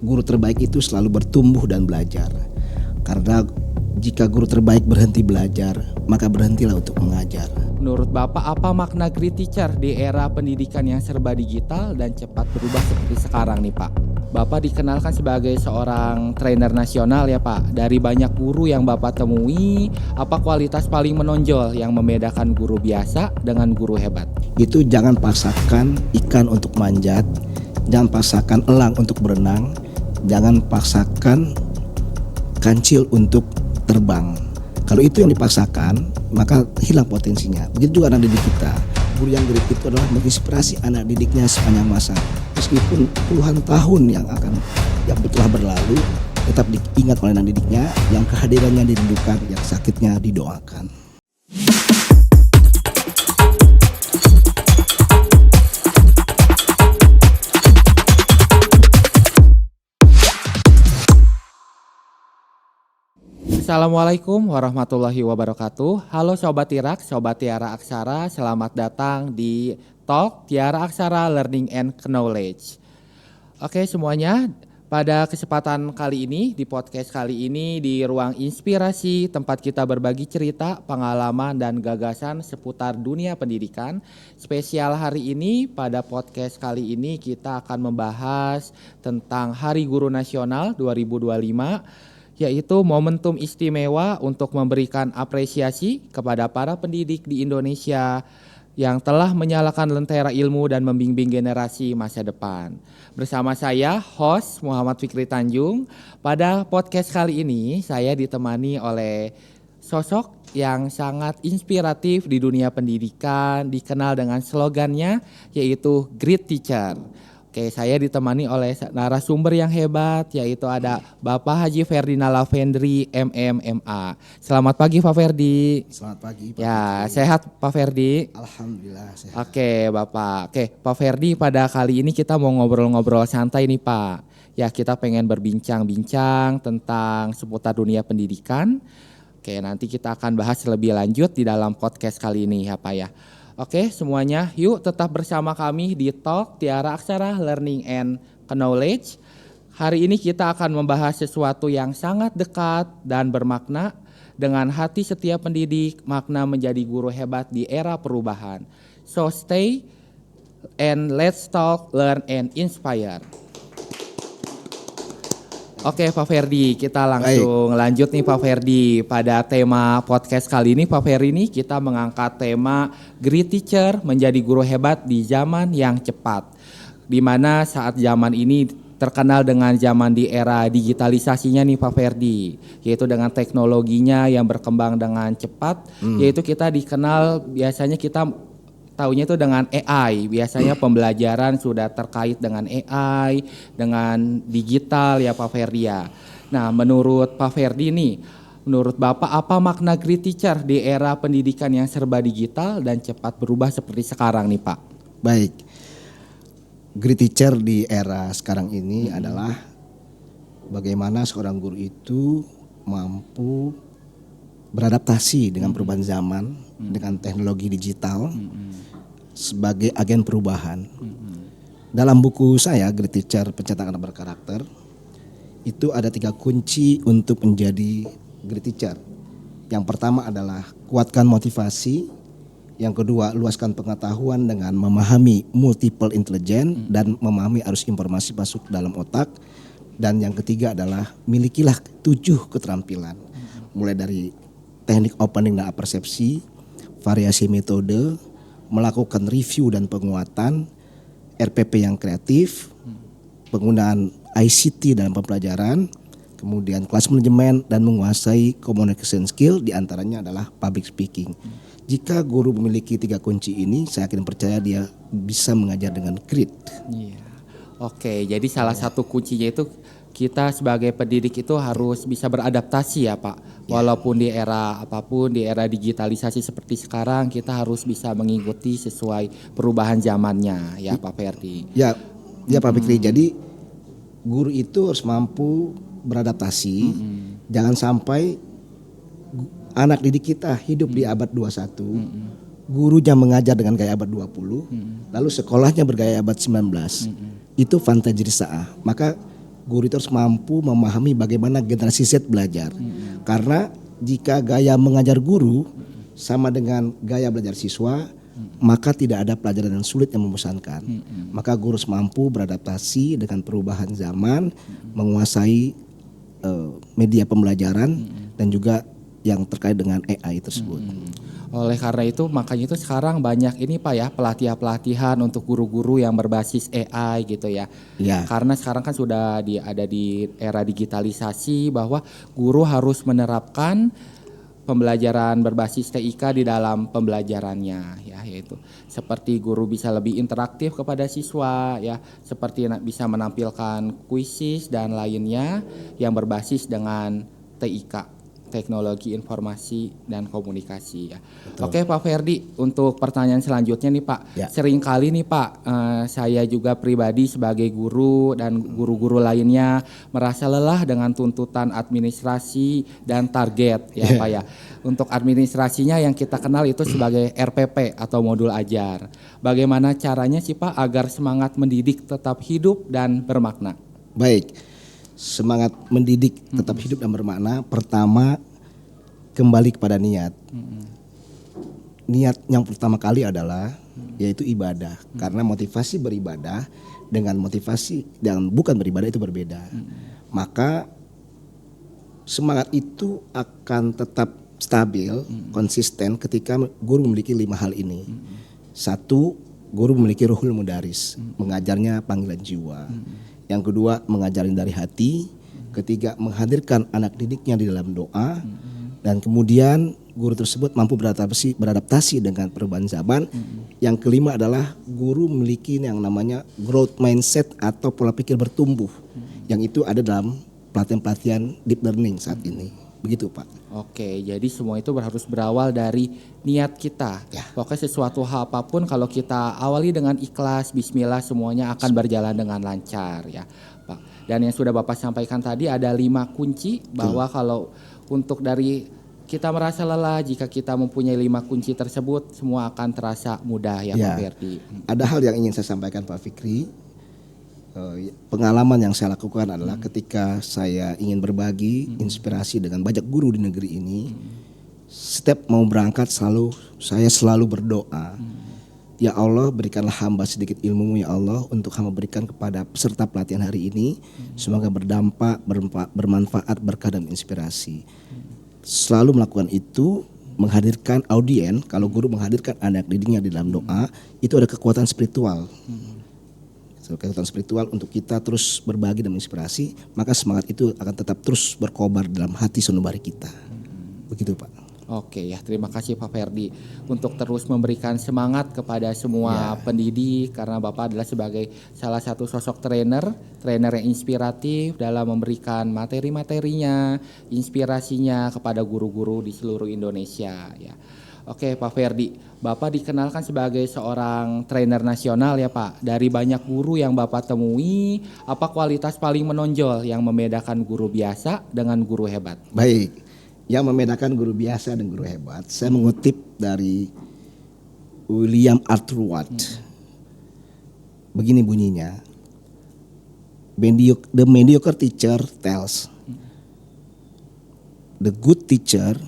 Guru terbaik itu selalu bertumbuh dan belajar. Karena jika guru terbaik berhenti belajar, maka berhentilah untuk mengajar. Menurut Bapak, apa makna great teacher di era pendidikan yang serba digital dan cepat berubah seperti sekarang nih Pak? Bapak dikenalkan sebagai seorang trainer nasional ya Pak. Dari banyak guru yang Bapak temui, apa kualitas paling menonjol yang membedakan guru biasa dengan guru hebat? Itu jangan paksakan ikan untuk manjat, jangan paksakan elang untuk berenang, jangan paksakan kancil untuk terbang. Kalau itu yang dipaksakan, maka hilang potensinya. Begitu juga anak didik kita. Guru yang great itu adalah menginspirasi anak didiknya sepanjang masa. Meskipun puluhan tahun yang telah berlalu, tetap diingat oleh anak didiknya, yang kehadirannya dirindukan, yang sakitnya didoakan. Assalamualaikum warahmatullahi wabarakatuh. Halo Sobat Tirak, Sobat Tiara Aksara, selamat datang di Talk Tiara Aksara Learning and Knowledge. Oke semuanya, pada kesempatan kali ini, di podcast kali ini, di ruang inspirasi, tempat kita berbagi cerita, pengalaman, dan gagasan seputar dunia pendidikan. Spesial hari ini, pada podcast kali ini kita akan membahas tentang Hari Guru Nasional 2025, yaitu momentum istimewa untuk memberikan apresiasi kepada para pendidik di Indonesia yang telah menyalakan lentera ilmu dan membimbing generasi masa depan. Bersama saya, host Muhammad Fikri Tanjung. Pada podcast kali ini, saya ditemani oleh sosok yang sangat inspiratif di dunia pendidikan, dikenal dengan slogannya yaitu Great Teacher. Oke, saya ditemani oleh narasumber yang hebat, yaitu ada Bapak Haji Ferdinand Lavendri, MMMA. Selamat pagi Pak Ferdi. Selamat pagi Pak Ya, Fikri. sehat Pak Ferdi? Alhamdulillah sehat. Oke Bapak. Oke, Pak Ferdi, pada kali ini kita mau ngobrol-ngobrol santai nih Pak. Ya, kita pengen berbincang-bincang tentang seputar dunia pendidikan. Oke, nanti kita akan bahas lebih lanjut di dalam podcast kali ini ya Pak ya. Oke semuanya, yuk tetap bersama kami di Talk Tiara Aksara Learning and Knowledge. Hari ini kita akan membahas sesuatu yang sangat dekat dan bermakna. Dengan hati setiap pendidik, makna menjadi guru hebat di era perubahan. So stay and let's talk, learn and inspire. Oke Pak Ferdi, kita langsung lanjut nih Pak Ferdi. Pada tema podcast kali ini Pak Ferdi ini kita mengangkat tema Great Teacher menjadi guru hebat di zaman yang cepat. Di mana saat zaman ini terkenal dengan zaman di era digitalisasinya nih Pak Ferdi. Yaitu dengan teknologinya yang berkembang dengan cepat. Yaitu kita dikenal biasanya kita tahunya itu dengan AI, biasanya pembelajaran sudah terkait dengan AI, dengan digital ya Pak Ferdi ya. Nah menurut Pak Ferdi nih, menurut Bapak apa makna great teacher di era pendidikan yang serba digital dan cepat berubah seperti sekarang nih Pak? Baik, great teacher di era sekarang ini adalah bagaimana seorang guru itu mampu beradaptasi dengan perubahan zaman, dengan teknologi digital sebagai agen perubahan. Dalam buku saya, Great Teacher Pencetakan Berkarakter, itu ada 3 kunci untuk menjadi great teacher. Yang pertama adalah kuatkan motivasi, yang kedua luaskan pengetahuan dengan memahami multiple intelligence dan memahami arus informasi masuk dalam otak, dan yang ketiga adalah milikilah 7 keterampilan, mulai dari teknik opening dan persepsi, variasi metode, melakukan review dan penguatan, RPP yang kreatif, penggunaan ICT dalam pembelajaran, kemudian kelas manajemen dan menguasai communication skill, diantaranya adalah public speaking. Jika guru memiliki 3 kunci ini, saya yakin percaya dia bisa mengajar dengan great. Iya. Oke, jadi salah satu kuncinya itu kita sebagai pendidik itu harus bisa beradaptasi ya Pak. Walaupun di era apapun, di era digitalisasi seperti sekarang, kita harus bisa mengikuti sesuai perubahan zamannya ya Pak Ferdi. Ya Pak Fikri. Jadi guru itu harus mampu beradaptasi. Jangan sampai anak didik kita hidup di abad 21. Gurunya mengajar dengan gaya abad 20, lalu sekolahnya bergaya abad 19. Itu fantasi risaah. Maka guru itu harus mampu memahami bagaimana generasi Z belajar. Karena jika gaya mengajar guru sama dengan gaya belajar siswa, maka tidak ada pelajaran yang sulit yang membosankan. Maka guru harus mampu beradaptasi dengan perubahan zaman, menguasai media pembelajaran dan juga yang terkait dengan AI tersebut. Oleh karena itu makanya itu sekarang banyak ini Pak ya pelatihan untuk guru-guru yang berbasis AI gitu ya. Ya. Karena sekarang kan sudah ada di era digitalisasi bahwa guru harus menerapkan pembelajaran berbasis TIK di dalam pembelajarannya ya, yaitu seperti guru bisa lebih interaktif kepada siswa ya, seperti bisa menampilkan kuisis dan lainnya yang berbasis dengan TIK, teknologi informasi dan komunikasi ya. Betul. Oke Pak Ferdi, untuk pertanyaan selanjutnya nih Pak, Ya. seringkali nih Pak, saya juga pribadi sebagai guru dan guru-guru lainnya merasa lelah dengan tuntutan administrasi dan target ya Pak ya. Untuk administrasinya yang kita kenal itu sebagai RPP atau modul ajar. Bagaimana caranya sih Pak agar semangat mendidik tetap hidup dan bermakna? Baik, semangat mendidik tetap hidup dan bermakna. Pertama, kembali kepada niat. Niat yang pertama kali adalah yaitu ibadah. Karena motivasi beribadah dengan motivasi yang bukan beribadah itu berbeda. Maka semangat itu akan tetap stabil, konsisten ketika guru memiliki 5 hal ini. 1, guru memiliki ruhul mudaris, mengajarnya panggilan jiwa. Yang kedua, mengajarin dari hati. Ketiga, menghadirkan anak didiknya di dalam doa. Dan kemudian guru tersebut mampu beradaptasi dengan perubahan zaman. Yang kelima adalah guru memiliki yang namanya growth mindset atau pola pikir bertumbuh. Yang itu ada dalam pelatihan-pelatihan deep learning saat ini. Begitu Pak. Oke, jadi semua itu harus berawal dari niat kita. Ya. Pokoknya sesuatu hal apapun kalau kita awali dengan ikhlas, bismillah semuanya akan berjalan dengan lancar ya Pak. Dan yang sudah Bapak sampaikan tadi ada 5 kunci bahwa kalau untuk dari kita merasa lelah, jika kita mempunyai 5 kunci tersebut semua akan terasa mudah ya Pak Ferdi. Ada hal yang ingin saya sampaikan Pak Fikri. Pengalaman yang saya lakukan adalah ketika saya ingin berbagi inspirasi dengan banyak guru di negeri ini, setiap mau berangkat saya selalu berdoa, ya Allah berikanlah hamba sedikit ilmu ya Allah untuk hamba berikan kepada peserta pelatihan hari ini, semoga berdampak, bermanfaat, berkah dan inspirasi. Selalu melakukan itu, menghadirkan audien. Kalau guru menghadirkan anak didiknya di dalam doa, itu ada kekuatan spiritual. Kekuatan spiritual untuk kita terus berbagi dan menginspirasi, maka semangat itu akan tetap terus berkobar dalam hati sanubari kita. Begitu Pak. Oke ya, terima kasih Pak Ferdi untuk terus memberikan semangat kepada semua pendidik, karena Bapak adalah sebagai salah satu sosok trainer yang inspiratif dalam memberikan materi-materinya, inspirasinya kepada guru-guru di seluruh Indonesia ya. Oke Pak Ferdi, Bapak dikenalkan sebagai seorang trainer nasional ya Pak. Dari banyak guru yang Bapak temui, apa kualitas paling menonjol yang membedakan guru biasa dengan guru hebat? Baik, yang membedakan guru biasa dan guru hebat, saya mengutip dari William Arthur Watt. Begini bunyinya, the mediocre teacher tells, the good teacher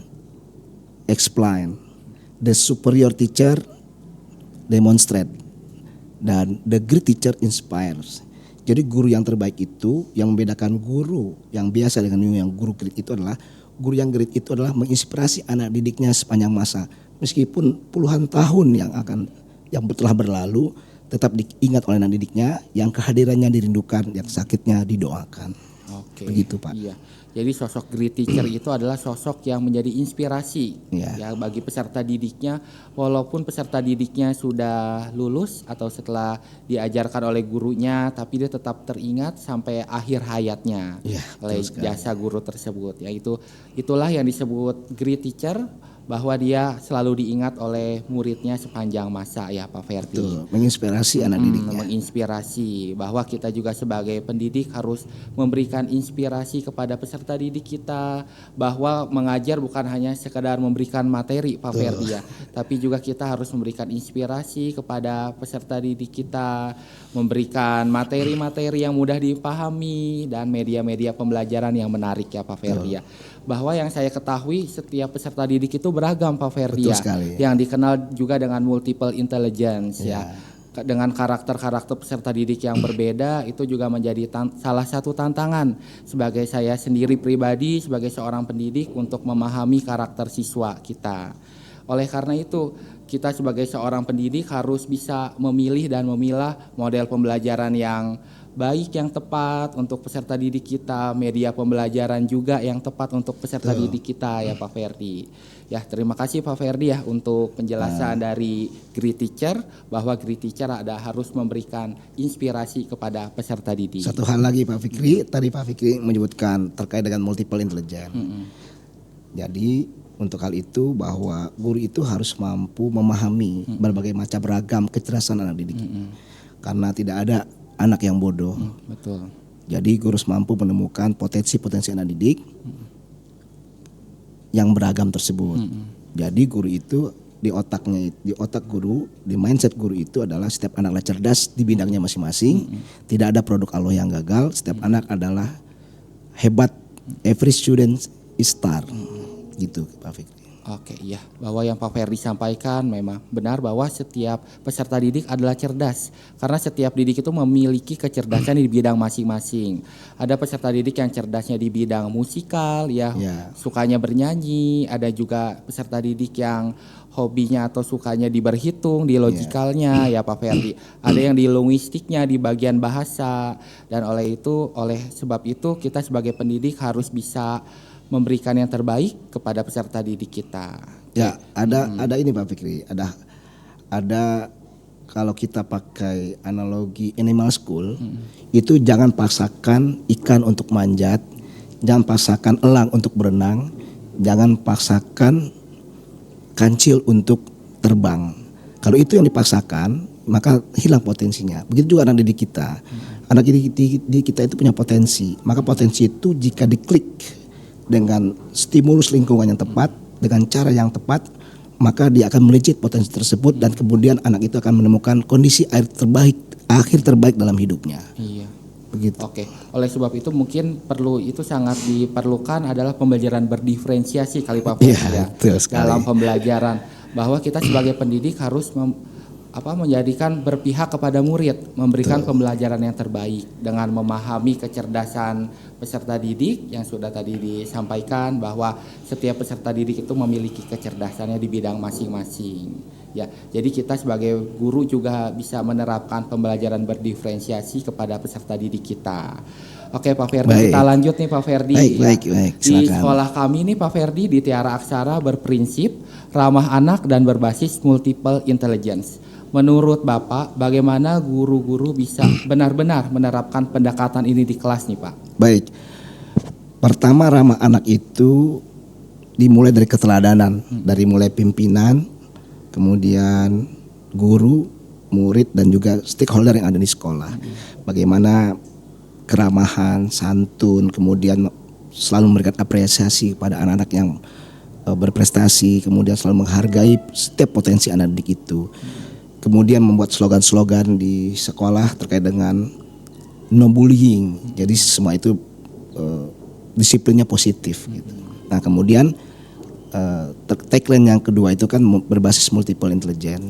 explain, the superior teacher demonstrate, dan the great teacher inspires. Jadi guru yang terbaik itu, yang membedakan guru yang biasa dengan yang guru great itu adalah, guru yang great itu adalah menginspirasi anak didiknya sepanjang masa. Meskipun puluhan tahun yang telah berlalu, tetap diingat oleh anak didiknya, yang kehadirannya dirindukan, yang sakitnya didoakan. Oke. Begitu Pak. Iya. Jadi sosok great teacher itu adalah sosok yang menjadi inspirasi ya bagi peserta didiknya, walaupun peserta didiknya sudah lulus atau setelah diajarkan oleh gurunya, tapi dia tetap teringat sampai akhir hayatnya oleh jasa guru tersebut. Ya itulah yang disebut great teacher, bahwa dia selalu diingat oleh muridnya sepanjang masa ya Pak Ferdi. Betul, menginspirasi anak didiknya. Menginspirasi bahwa kita juga sebagai pendidik harus memberikan inspirasi kepada peserta didik kita, bahwa mengajar bukan hanya sekedar memberikan materi Pak Ferdi ya, tapi juga kita harus memberikan inspirasi kepada peserta didik kita, memberikan materi-materi yang mudah dipahami dan media-media pembelajaran yang menarik ya Pak Ferdi ya. Bahwa yang saya ketahui setiap peserta didik itu beragam Pak Ferdi ya, yang dikenal juga dengan multiple intelligence ya. Dengan karakter-karakter peserta didik yang berbeda itu juga menjadi salah satu tantangan sebagai saya sendiri pribadi sebagai seorang pendidik untuk memahami karakter siswa kita. Oleh karena itu kita sebagai seorang pendidik harus bisa memilih dan memilah model pembelajaran yang baik, yang tepat untuk peserta didik kita, media pembelajaran juga yang tepat untuk peserta didik kita ya Pak Ferdi. Ya, terima kasih Pak Ferdi ya untuk penjelasan dari Great Teacher, bahwa Great Teacher harus memberikan inspirasi kepada peserta didik. Satu hal lagi Pak Fikri, tadi Pak Fikri menyebutkan terkait dengan multiple intelligence. Jadi untuk hal itu bahwa guru itu harus mampu memahami berbagai macam ragam kecerdasan anak didik. Karena tidak ada anak yang bodoh. Betul. Jadi guru harus mampu menemukan potensi-potensi anak didik yang beragam tersebut. Jadi guru itu di otak guru, di mindset guru itu adalah setiap anak cerdas di bidangnya masing-masing. Tidak ada produk Allah yang gagal. Setiap anak adalah hebat. Every student is star. Gitu Pak Fikri. Oke, iya, bahwa yang Pak Ferdi sampaikan memang benar bahwa setiap peserta didik adalah cerdas, karena setiap didik itu memiliki kecerdasan di bidang masing-masing. Ada peserta didik yang cerdasnya di bidang musikal ya, sukanya bernyanyi, ada juga peserta didik yang hobinya atau sukanya di berhitung, di logikalnya ya Pak Ferdi. Ada yang di linguistiknya, di bagian bahasa, dan oleh sebab itu kita sebagai pendidik harus bisa memberikan yang terbaik kepada peserta didik kita. Ya, ada ini Pak Fikri, ada kalau kita pakai analogi animal school, itu jangan paksakan ikan untuk manjat, jangan paksakan elang untuk berenang, jangan paksakan kancil untuk terbang. Kalau itu yang dipaksakan, maka hilang potensinya. Begitu juga anak didik kita. Anak didik kita itu punya potensi, maka potensi itu jika diklik dengan stimulus lingkungan yang tepat, dengan cara yang tepat, maka dia akan melejit potensi tersebut dan kemudian anak itu akan menemukan kondisi akhir terbaik dalam hidupnya. Iya. Begitu. Oke. Oleh sebab itu mungkin sangat diperlukan adalah pembelajaran berdiferensiasi kali Pak ya, dalam pembelajaran, bahwa kita sebagai pendidik harus menjadikan berpihak kepada murid, memberikan pembelajaran yang terbaik dengan memahami kecerdasan peserta didik yang sudah tadi disampaikan, bahwa setiap peserta didik itu memiliki kecerdasannya di bidang masing-masing. Ya, jadi kita sebagai guru juga bisa menerapkan pembelajaran berdiferensiasi kepada peserta didik kita. Oke Pak Ferdi, kita lanjut nih Pak Ferdi. Baik. Di sekolah kami nih Pak Ferdi di Tiara Aksara berprinsip ramah anak dan berbasis multiple intelligence. Menurut Bapak, bagaimana guru-guru bisa benar-benar menerapkan pendekatan ini di kelas nih Pak? Baik, pertama ramah anak itu dimulai dari keteladanan, dari mulai pimpinan, kemudian guru, murid dan juga stakeholder yang ada di sekolah. Bagaimana keramahan, santun, kemudian selalu memberikan apresiasi kepada anak-anak yang berprestasi, kemudian selalu menghargai setiap potensi anak didik itu. Kemudian membuat slogan-slogan di sekolah terkait dengan no bullying. Jadi semua itu disiplinnya positif gitu. Nah, kemudian tagline yang kedua itu kan berbasis multiple intelligence.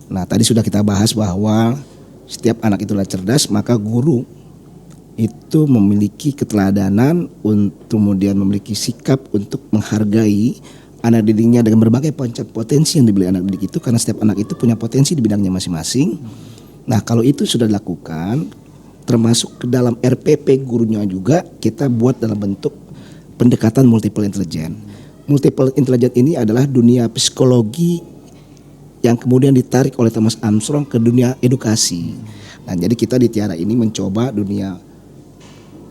Nah, tadi sudah kita bahas bahwa setiap anak itulah cerdas, maka guru itu memiliki keteladanan untuk kemudian memiliki sikap untuk menghargai anak didiknya dengan berbagai potensi yang dibeli anak didik itu, karena setiap anak itu punya potensi di bidangnya masing-masing. Nah, kalau itu sudah dilakukan, termasuk ke dalam RPP gurunya juga kita buat dalam bentuk pendekatan multiple intelligence. Multiple intelligence ini adalah dunia psikologi yang kemudian ditarik oleh Thomas Armstrong ke dunia edukasi. Nah, jadi kita di Tiara ini mencoba dunia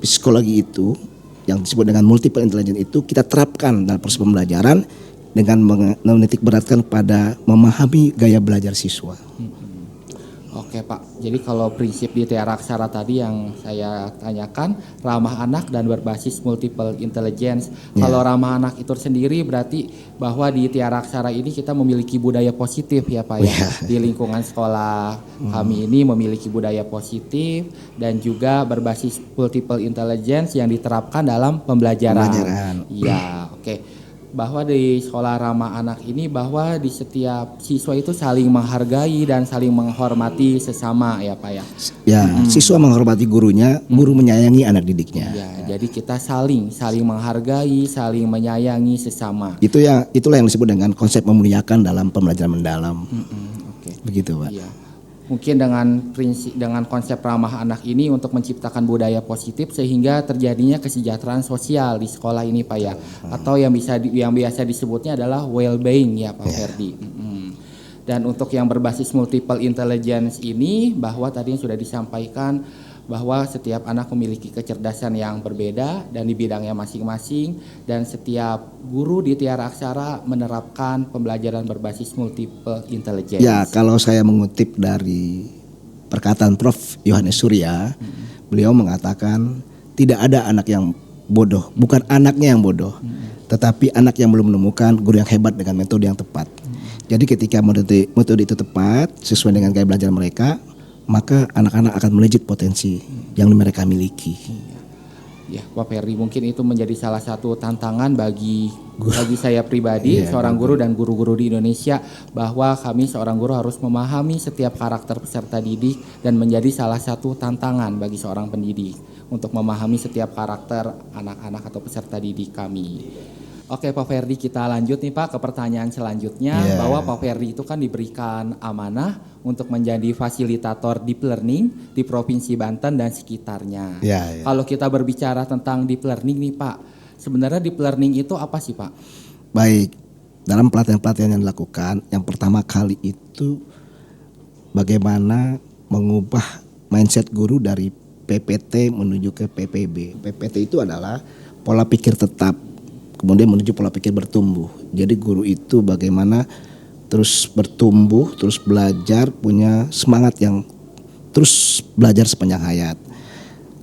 psikologi itu yang disebut dengan multiple intelligence itu kita terapkan dalam proses pembelajaran dengan menitik beratkan pada memahami gaya belajar siswa. Oke Pak, jadi kalau prinsip di Tiara Aksara tadi yang saya tanyakan ramah anak dan berbasis multiple intelligence. Kalau ramah anak itu sendiri berarti bahwa di Tiara Aksara ini kita memiliki budaya positif ya Pak ya. Di lingkungan sekolah kami ini memiliki budaya positif dan juga berbasis multiple intelligence yang diterapkan dalam pembelajaran. Iya, oke. Bahwa di sekolah ramah anak ini bahwa di setiap siswa itu saling menghargai dan saling menghormati sesama ya Pak ya. Ya, siswa menghormati gurunya, guru menyayangi anak didiknya. Ya, jadi kita saling menghargai, saling menyayangi sesama. Itulah yang disebut dengan konsep memuliakan dalam pembelajaran mendalam. Oke. Begitu, Pak. Iya. Mungkin dengan konsep ramah anak ini untuk menciptakan budaya positif sehingga terjadinya kesejahteraan sosial di sekolah ini Pak ya. Atau yang biasa disebutnya adalah well-being ya Pak Ferdi. Dan untuk yang berbasis multiple intelligence ini bahwa tadi yang sudah disampaikan bahwa setiap anak memiliki kecerdasan yang berbeda dan di bidangnya masing-masing dan setiap guru di Tiara Aksara menerapkan pembelajaran berbasis multiple intelligence. Ya, kalau saya mengutip dari perkataan Prof. Yohanes Surya, beliau mengatakan tidak ada anak yang bodoh, bukan anaknya yang bodoh, tetapi anak yang belum menemukan guru yang hebat dengan metode yang tepat. Jadi ketika metode itu tepat sesuai dengan gaya belajar mereka, maka anak-anak akan melejit potensi yang mereka miliki. Ya, Pak Ferdi, mungkin itu menjadi salah satu tantangan bagi saya pribadi, seorang guru dan guru-guru di Indonesia, bahwa kami seorang guru harus memahami setiap karakter peserta didik dan menjadi salah satu tantangan bagi seorang pendidik untuk memahami setiap karakter anak-anak atau peserta didik kami. Oke Pak Ferdi, kita lanjut nih Pak ke pertanyaan selanjutnya, bahwa Pak Ferdi itu kan diberikan amanah untuk menjadi fasilitator deep learning di Provinsi Banten dan sekitarnya. Kalau kita berbicara tentang deep learning nih Pak, sebenarnya deep learning itu apa sih Pak? Baik, dalam pelatihan-pelatihan yang dilakukan, yang pertama kali itu bagaimana mengubah mindset guru dari PPT menuju ke PPB. PPT itu adalah pola pikir tetap, kemudian menuju pola pikir bertumbuh. Jadi guru itu bagaimana terus bertumbuh, terus belajar, punya semangat yang terus belajar sepanjang hayat.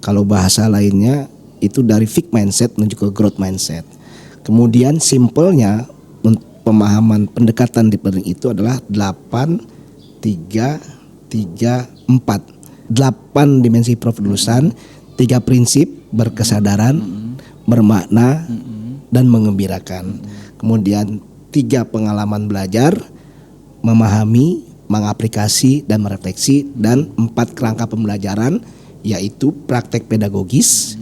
Kalau bahasa lainnya itu dari fixed mindset menuju ke growth mindset. Kemudian simpelnya pemahaman pendekatan deep learning itu adalah 8, 3, 3, 4. 8 dimensi profelusan, 3 prinsip berkesadaran, bermakna, dan mengembirakan. Kemudian 3 pengalaman belajar, memahami, mengaplikasi dan merefleksi, dan 4 kerangka pembelajaran yaitu praktek pedagogis,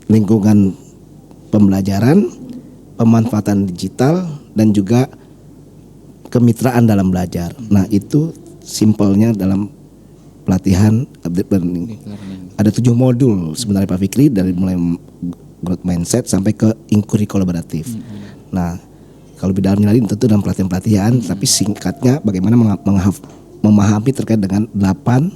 lingkungan pembelajaran, pemanfaatan digital, dan juga kemitraan dalam belajar. Nah, itu simpelnya dalam pelatihan deep learning. Ada 7 modul sebenarnya Pak Fikri, dari mulai growth mindset sampai ke inquiry kolaboratif. Nah, kalau lebih dalamnya lagi tentu dalam pelatihan-pelatihan, tapi singkatnya bagaimana memahami terkait dengan 8,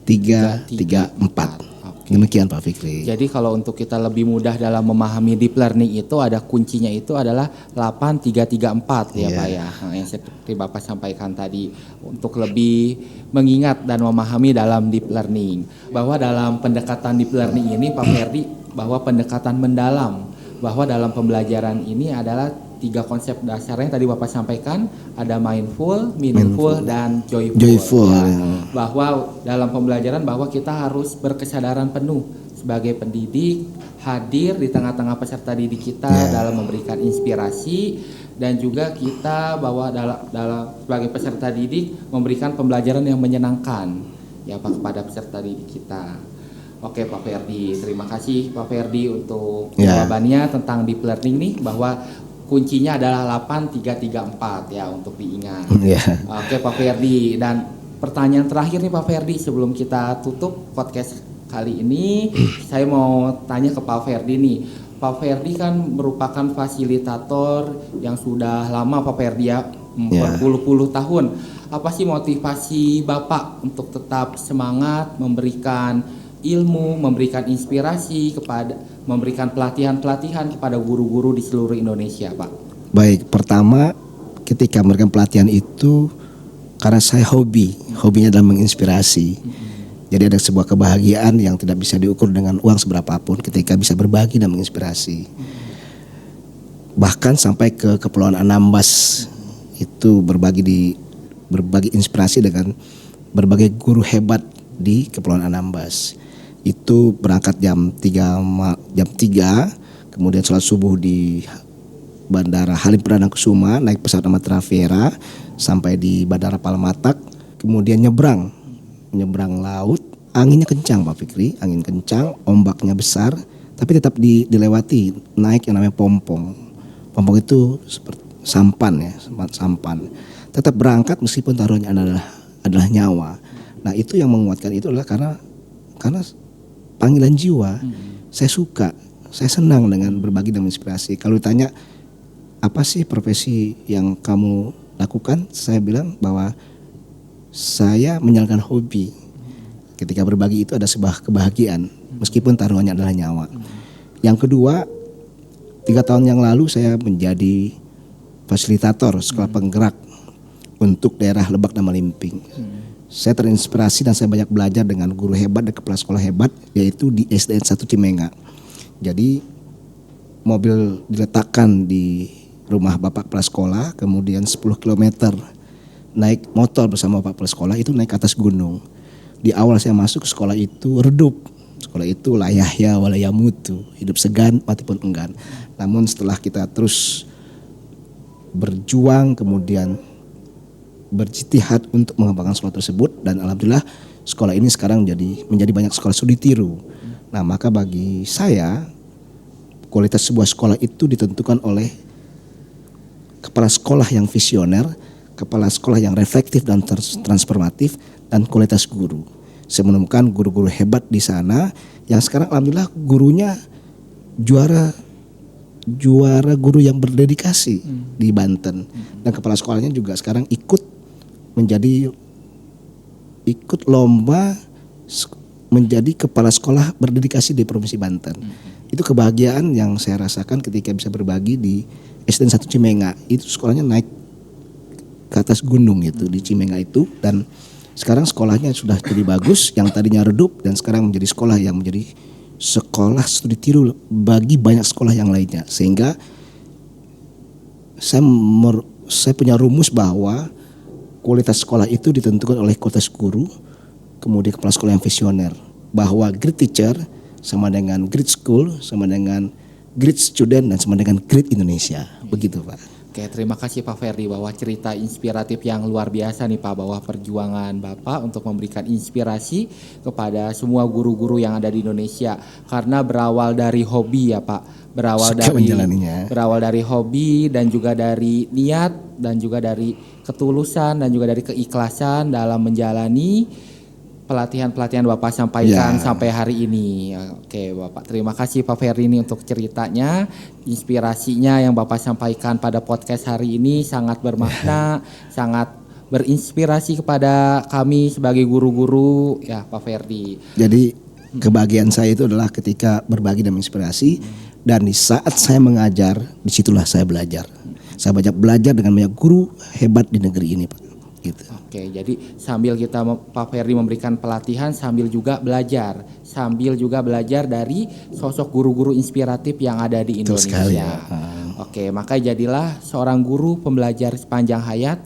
3, 3, 4. Demikian Pak Fikri. Jadi kalau untuk kita lebih mudah dalam memahami deep learning itu ada kuncinya itu adalah 8, 3, 3, 4 ya Pak ya. Nah, yang seperti Bapak sampaikan tadi, untuk lebih mengingat dan memahami dalam deep learning. Bahwa dalam pendekatan deep learning ini Pak Ferdi, bahwa pendekatan mendalam, bahwa dalam pembelajaran ini adalah 3 konsep dasarnya yang tadi Bapak sampaikan, ada mindful, meaningful, dan joyful. Ya. Bahwa dalam pembelajaran bahwa kita harus berkesadaran penuh sebagai pendidik, hadir di tengah-tengah peserta didik kita dalam memberikan inspirasi, dan juga kita bahwa dalam sebagai peserta didik memberikan pembelajaran yang menyenangkan ya Pak kepada peserta didik kita. Oke Pak Ferdi, terima kasih Pak Ferdi untuk jawabannya tentang deep learning nih, bahwa kuncinya adalah 8, 3, 3, 4 ya untuk diingat. Oke Pak Ferdi, dan pertanyaan terakhir nih Pak Ferdi sebelum kita tutup podcast kali ini, saya mau tanya ke Pak Ferdi nih. Pak Ferdi kan merupakan fasilitator yang sudah lama Pak Ferdi ya, berpuluh-puluh tahun. Apa sih motivasi Bapak untuk tetap semangat memberikan ilmu, memberikan inspirasi kepada, memberikan pelatihan-pelatihan kepada guru-guru di seluruh Indonesia, Pak? Baik, pertama ketika memberikan pelatihan itu karena saya hobinya adalah menginspirasi. Jadi ada sebuah kebahagiaan yang tidak bisa diukur dengan uang seberapapun ketika bisa berbagi dan menginspirasi. Bahkan sampai ke Kepulauan Anambas itu berbagi inspirasi dengan berbagai guru hebat di Kepulauan Anambas. Itu berangkat jam 3, kemudian sholat subuh di Bandara Halim Perdana Kusuma, naik pesawat Amatra Viera sampai di Bandara Palmatak, kemudian nyebrang laut. Anginnya kencang Pak Fikri, angin kencang, ombaknya besar, tapi tetap dilewati, naik yang namanya pompong. Pompong itu seperti sampan. Tetap berangkat meskipun taruhannya adalah nyawa. Nah, itu yang menguatkan itu adalah karena panggilan jiwa. Saya suka, saya senang dengan berbagi dan menginspirasi. Kalau ditanya apa sih profesi yang kamu lakukan, saya bilang bahwa saya menjalankan hobi. Ketika berbagi itu ada sebuah kebahagiaan meskipun taruhannya adalah nyawa. Yang kedua, 3 tahun yang lalu saya menjadi fasilitator sekolah penggerak untuk daerah Lebak dan Malimping. Saya terinspirasi dan saya banyak belajar dengan guru hebat dan kepala sekolah hebat, yaitu di SDN 1 Cimenga. Jadi mobil diletakkan di rumah bapak kepala sekolah, kemudian 10 km naik motor bersama bapak kepala sekolah itu naik ke atas gunung. Di awal saya masuk ke sekolah itu redup. Sekolah itu la yahya wa la yamutu, hidup segan mati pun enggan. Namun setelah kita terus berjuang kemudian berjitihad untuk mengembangkan sekolah tersebut, dan alhamdulillah sekolah ini sekarang menjadi banyak sekolah studi tiru. Nah, maka bagi saya kualitas sebuah sekolah itu ditentukan oleh kepala sekolah yang visioner, kepala sekolah yang reflektif dan transformatif, dan kualitas guru. Saya menemukan guru-guru hebat di sana yang sekarang alhamdulillah gurunya juara guru yang berdedikasi di Banten. Dan kepala sekolahnya juga sekarang ikut lomba menjadi kepala sekolah berdedikasi di Provinsi Banten. Itu kebahagiaan yang saya rasakan ketika bisa berbagi di SDN 1 Cimenga. Itu sekolahnya naik ke atas gunung itu di Cimenga itu, dan sekarang sekolahnya sudah jadi bagus, yang tadinya redup dan sekarang menjadi sekolah yang menjadi sekolah studi tiru bagi banyak sekolah yang lainnya. Sehingga saya punya rumus bahwa kualitas sekolah itu ditentukan oleh kualitas guru, kemudian kepala sekolah yang visioner. Bahwa great teacher sama dengan great school, sama dengan great student, dan sama dengan great Indonesia. Begitu Pak. Oke, terima kasih Pak Ferdi bahwa cerita inspiratif yang luar biasa nih Pak, bahwa perjuangan Bapak untuk memberikan inspirasi kepada semua guru-guru yang ada di Indonesia, karena berawal dari hobi ya Pak, berawal dari hobi dan juga dari niat dan juga dari ketulusan dan juga dari keikhlasan dalam menjalani pelatihan-pelatihan Bapak sampaikan sampai hari ini. Oke Bapak, terima kasih Pak Ferdi ini untuk ceritanya, inspirasinya yang Bapak sampaikan pada podcast hari ini sangat bermakna, sangat berinspirasi kepada kami sebagai guru-guru ya Pak Ferdi. Jadi kebahagiaan saya itu adalah ketika berbagi dan menginspirasi, dan di saat saya mengajar disitulah saya belajar. Saya banyak belajar dengan banyak guru hebat di negeri ini Pak. Gitu. Oke, jadi sambil kita Pak Ferdi memberikan pelatihan sambil juga belajar dari sosok guru-guru inspiratif yang ada di Indonesia. Sekali, ya. Oke, maka jadilah seorang guru pembelajar sepanjang hayat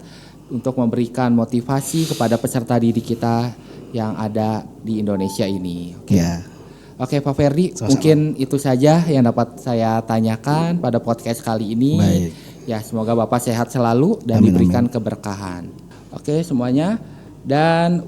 untuk memberikan motivasi kepada peserta didik kita yang ada di Indonesia ini. Oke. Ya. Oke Pak Ferdi, mungkin itu saja yang dapat saya tanyakan pada podcast kali ini. Baik. Ya, semoga Bapak sehat selalu dan diberikan keberkahan. Oke semuanya, dan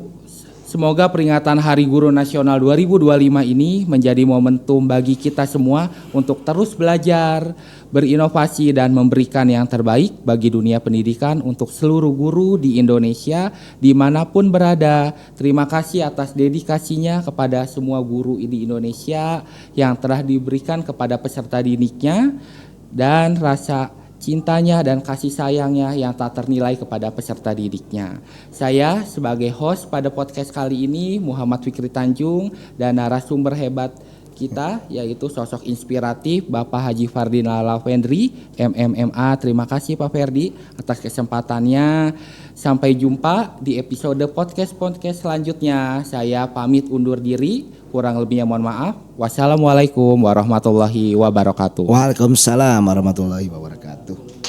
semoga peringatan Hari Guru Nasional 2025 ini menjadi momentum bagi kita semua untuk terus belajar, berinovasi, dan memberikan yang terbaik bagi dunia pendidikan untuk seluruh guru di Indonesia dimanapun berada. Terima kasih atas dedikasinya kepada semua guru di Indonesia yang telah diberikan kepada peserta didiknya, dan rasa cintanya dan kasih sayangnya yang tak ternilai kepada peserta didiknya. Saya sebagai host pada podcast kali ini, Muhammad Fikri Tanjung, dan narasumber hebat kita, yaitu sosok inspiratif Bapak Haji Fardinal Lavendri, MMMA. Terima kasih Pak Ferdi atas kesempatannya. Sampai jumpa di episode podcast selanjutnya. Saya pamit undur diri, kurang lebihnya mohon maaf. Wassalamualaikum warahmatullahi wabarakatuh. Waalaikumsalam warahmatullahi wabarakatuh.